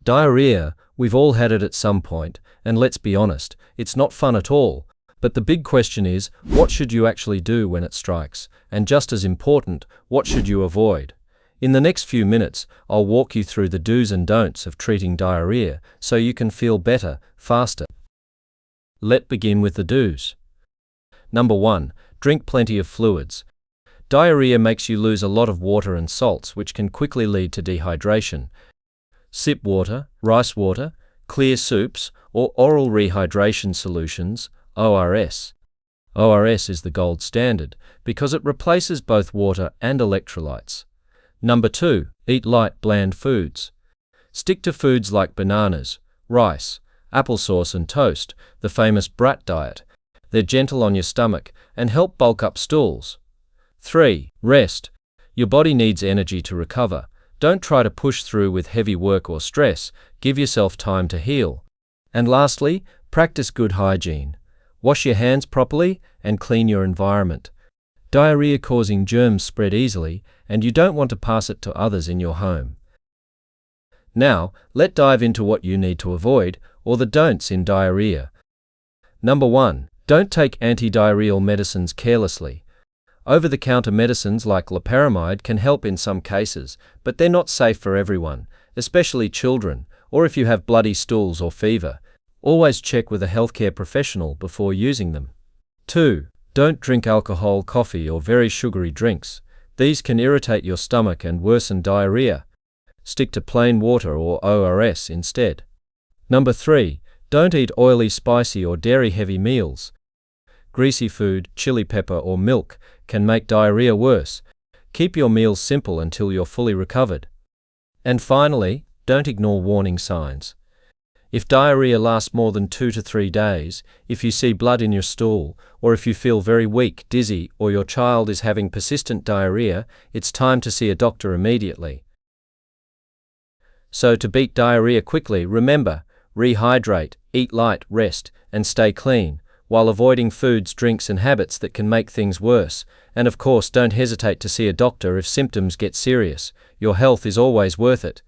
Diarrhea, we've all had it at some point, and let's be honest, it's not fun at all. But the big question is, what should you actually do when it strikes? And just as important, what should you avoid? In the next few minutes, I'll walk you through the do's and don'ts of treating diarrhea so you can feel better, faster. Let's begin with the do's. Number 1. Drink plenty of fluids. Diarrhea makes you lose a lot of water and salts, which can quickly lead to dehydration. Sip water, rice water, clear soups, or oral rehydration solutions, ORS. ORS is the gold standard because it replaces both water and electrolytes. Number 2. Eat light, bland foods. Stick to foods like bananas, rice, applesauce and toast, the famous brat diet. They're gentle on your stomach and help bulk up stools. 3. Rest. Your body needs energy to recover. Don't try to push through with heavy work or stress. Give yourself time to heal. And lastly, practice good hygiene. Wash your hands properly and clean your environment. Diarrhea-causing germs spread easily, and you don't want to pass it to others in your home. Now, let's dive into what you need to avoid, or the don'ts in diarrhea. Number 1. Don't take anti-diarrheal medicines carelessly. Over-the-counter medicines like loperamide can help in some cases, but they're not safe for everyone, especially children, or if you have bloody stools or fever. Always check with a healthcare professional before using them. 2. Don't drink alcohol, coffee, or very sugary drinks. These can irritate your stomach and worsen diarrhea. Stick to plain water or ORS instead. Number 3. Don't eat oily, spicy, or dairy-heavy meals. Greasy food, chili pepper, or milk can make diarrhea worse. Keep your meals simple until you're fully recovered. And finally, don't ignore warning signs. If diarrhea lasts more than 2 to 3 days, if you see blood in your stool, or if you feel very weak, dizzy, or your child is having persistent diarrhea, it's time to see a doctor immediately. So to beat diarrhea quickly, remember, rehydrate, eat light, rest, and stay clean, while avoiding foods, drinks, and habits that can make things worse. And of course, don't hesitate to see a doctor if symptoms get serious. Your health is always worth it.